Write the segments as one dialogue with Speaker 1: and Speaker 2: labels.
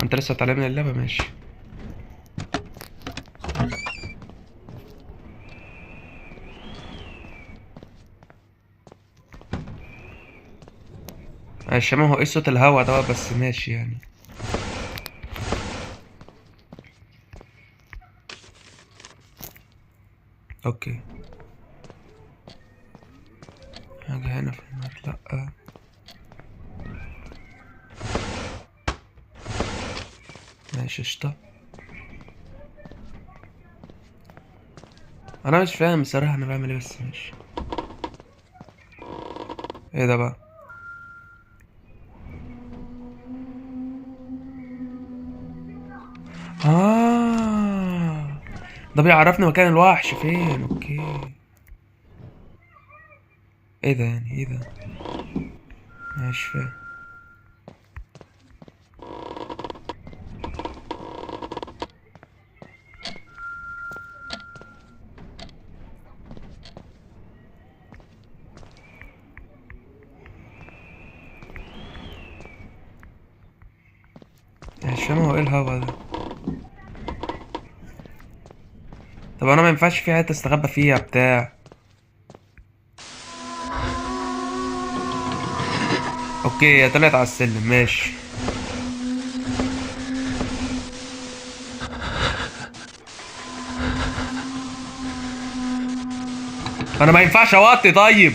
Speaker 1: انت لسه بتعلمني اللعبة؟ ماشي. ماشي، ما هو ايه صوت الهوا ده بس؟ ماشي يعني. اوكي. حاجة هنا في النار؟ لأ. ماشي قشطة. انا مش فاهم بصراحة انا بعمل ايه، بس ماشي. ايه ده بقى؟ ده بيعرفني مكان الوحش فين. اوكي. ايه ده يعني؟ ايه ده؟ مش فاهم. مش فاهم هو ايه الهوا ده. طب انا ما ينفعش في حته استخبى فيها بتاع؟ اوكي، هي طلعت على السلم. ماشي. انا ما ينفعش اوطي؟ طيب.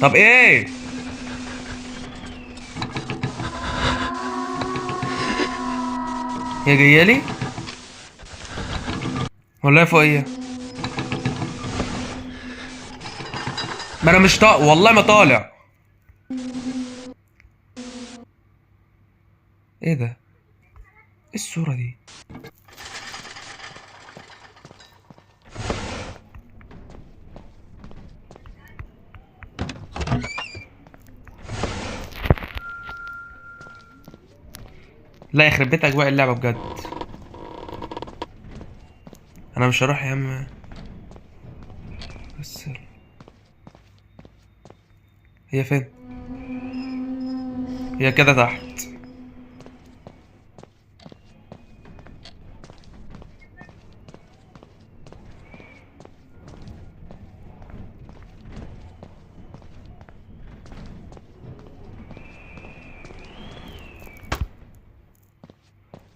Speaker 1: طب ايه؟ هي جايه لي ولا هي فوقيه؟ ما انا مش طالع والله، ما طالع. ايه ده؟ ايه الصوره دي؟ لا يخرب بيت اجواء اللعبه بجد. انا مش هروح يا عم. بس هي فين؟ هي كده تحت.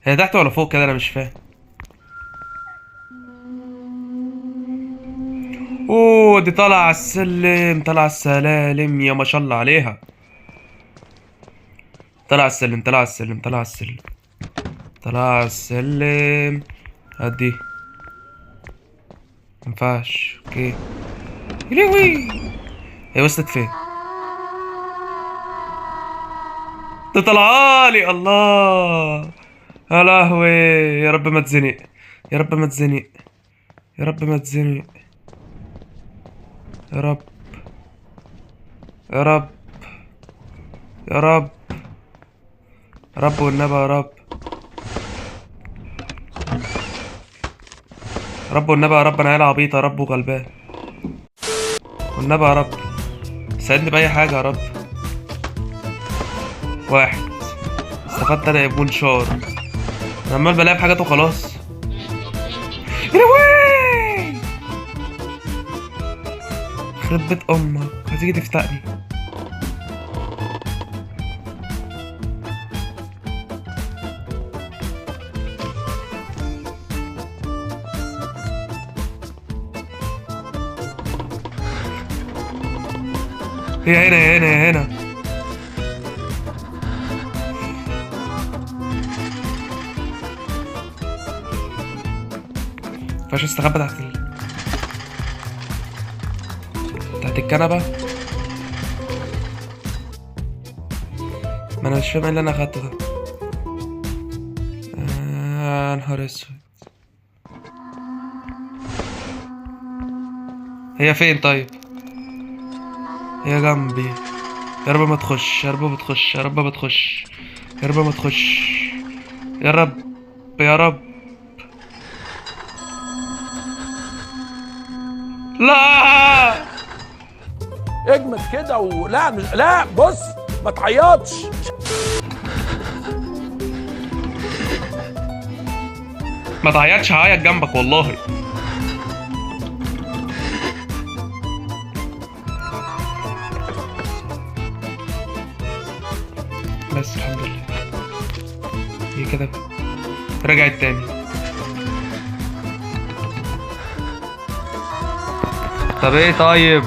Speaker 1: هي تحت ولا فوق كده؟ انا مش فاهم. اوه، دي طالعه على السلم، طالعه على السلالم، يا ما شاء الله عليها. طالعه على السلم، طالعه على السلم، طالعه على السلم، طالعه على السلم. هدي. مينفعش. اوكي. يلوي. هي وصلت فين؟ ده طلعالي. الله. يا لهوي. يا رب ما اتزنق. يا رب ما اتزنق. يا رب ما اتزنق. يا رب. يا رب. يا رب. يا رب والنبي يا رب. يا رب والنبي يا رب، انا عيل عبيط يا رب وغلبان. والنبي يا رب ساعدني بأي حاجة يا رب. واحد. استفدت انا يا منشار. انا عمال بلاقي حاجات وخلاص. يا لهوي. يخرب بيت امك، هتيجي تفتقني. هي هنا، هي هنا، هي هنا. مينفعش استخبى تحت الكنبة. ما انا مش فاهم ايه اللي انا اخدته ده. نهار اسود. هي فين طيب؟ هي جنبي. يا رب ما تخش، يا رب ما تخش، يا رب ما تخش، يا رب ما تخش. يا رب. يا رب. لا.
Speaker 2: اجمد كده ولا مش لا بص، ما تعيطش.
Speaker 1: ما تعيطش، هعيط جنبك والله. بس الحمد لله هي كده رجعت تاني. طب ايه طيب؟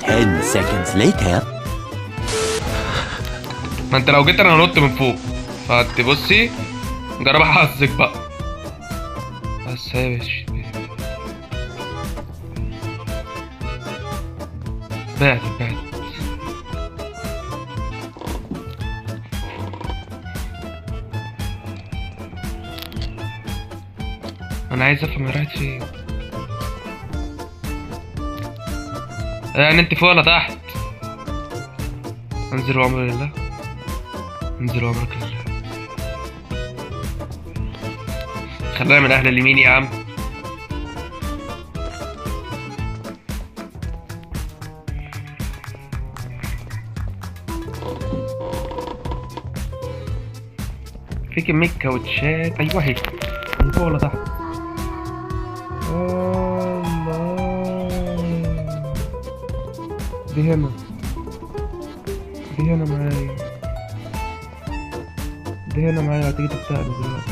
Speaker 3: 10 seconds later.
Speaker 1: ما انت لو جيت انا هنط من فوق، فانت بصي جرب حظك بقى. بس هي بعدت. انا عايز افهم هي راحت فين. يعني انت فوق ولا تحت؟ انزل وامر لله، انزل وامرك لله. خلينا من اهل اليمين يا عم. في كمية كاوتشات. ايوه اهي. من فوق ولا تحت؟ الله. دي هنا معايا. دي هنا معايا. هتيجي تبتقلي دلوقتي.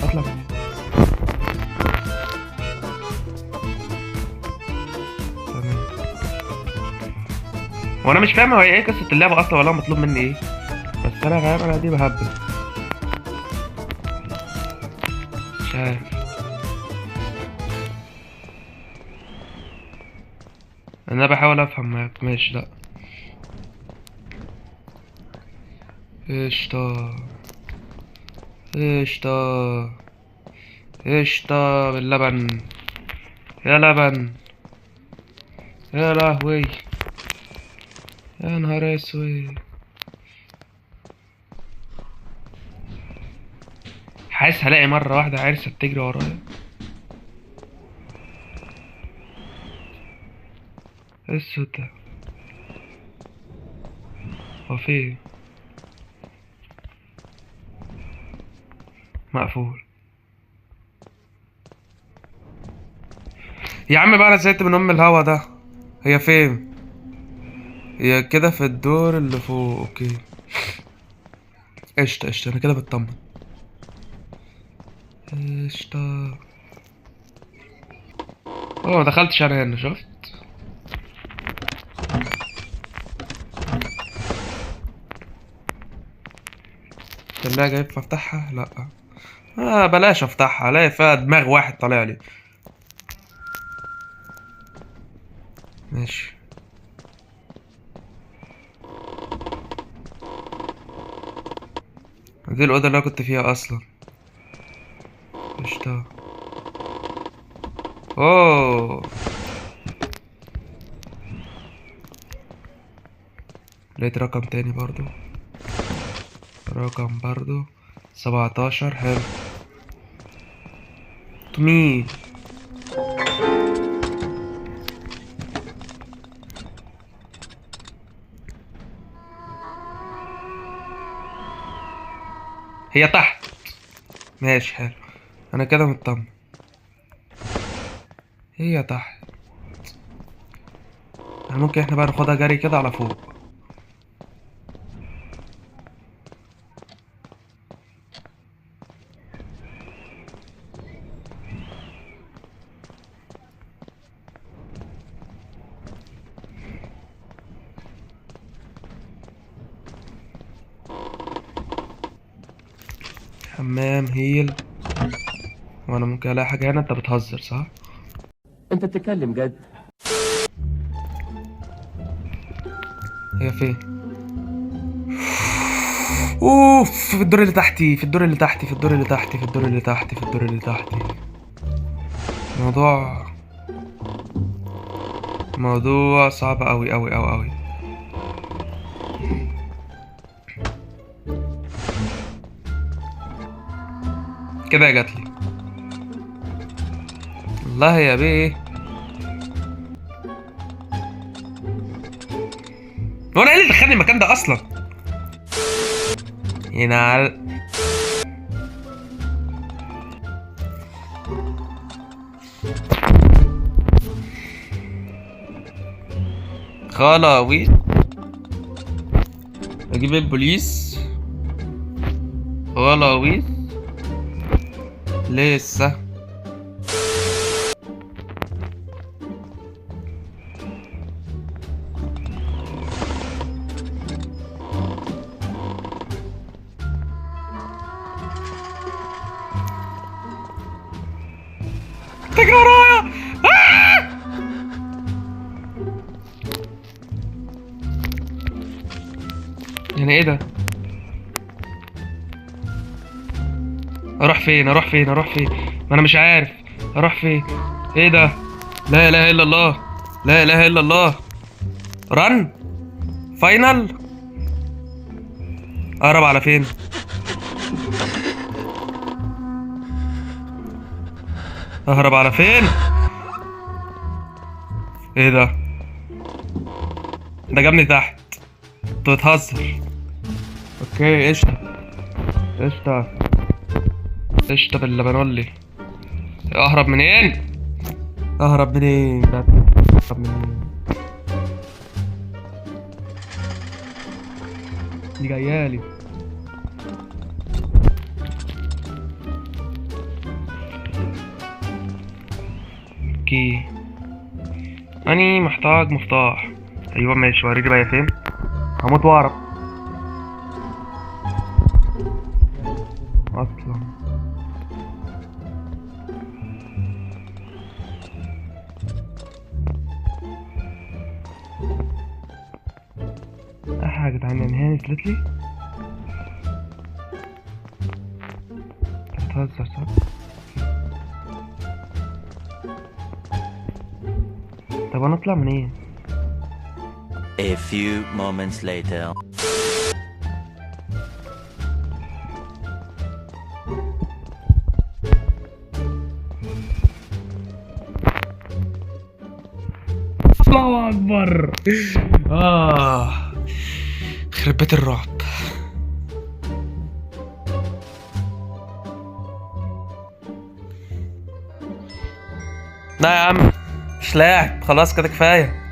Speaker 1: اطلع من هنا. تمام. وانا مش فاهم هو ايه قصة اللعبة اصلا، ولا مطلوب مني ايه. بس انا فاهم انا دي بهبل. مش عارف. انا بحاول افهم معاك. ماشي. لا قشطة باللبن. يا لبن، يا لهوي، يا نهار اسود. حاسس هلاقي مرة واحدة عرسة بتجري ورايا. ايه الصوت ده؟ هو فين؟ مقفول. يا عم بقى انا زهقت من ام الهوا ده. هي فين؟ هي كده في الدور اللي فوق. اوكي قشطة. انا كده بطمن. قشطة. ما دخلتش انا هنا. شفت؟ التلاجة ينفع افتحها؟ لا. بلاش افتحها، الاقي فيها دماغ واحد طالع لي. ماشي. دي الأوضة اللي أنا كنت فيها أصلا. قشطة. أوه، لقيت رقم تاني برضو. 17. حلو. مين؟ هي تحت. ماشي حلو. انا كده مطمن. هي تحت. ممكن احنا بقى ناخدها جري كده على فوق. حمام هيل. وانا ممكن الاقي حاجة هنا؟ انت بتهزر صح؟
Speaker 3: انت بتتكلم جد؟
Speaker 1: هي فين؟ اوف، في الدور اللي تحتي. موضوع صعب اوي. كده يا جاتلي. والله يا بيه. هو انا ايه اللي دخلني المكان ده اصلا؟ هنا خلاوي اجيب البوليس. خلاوي لسه تجري ورايا. يعني ايه ده؟ اروح فين اروح فين اروح فين؟ ما انا مش عارف اروح فين. ايه ده؟ لا اله الا الله، لا اله الا الله. رن فاينل. اقرب على فين؟ اهرب على فين؟ ايه ده؟ ده جابني تحت. انت بتهزر. اوكي قشطة قشطة قشطة باللبنولي. اهرب منين؟ اهرب منين؟ اهرب منين؟ دي جايالي. اوكي اني محتاج مفتاح. ايوه ماشي، وريني بقى فين. هموت واعرف اصلا. يا جدعان يعني هي نزلت لي؟ بتهزر صح؟ طب انا اطلع منين؟
Speaker 3: A few moments later.
Speaker 1: الله اكبر. يخرب بيت الرعب. لا يا عم مش لاعب، خلاص كده كفايه.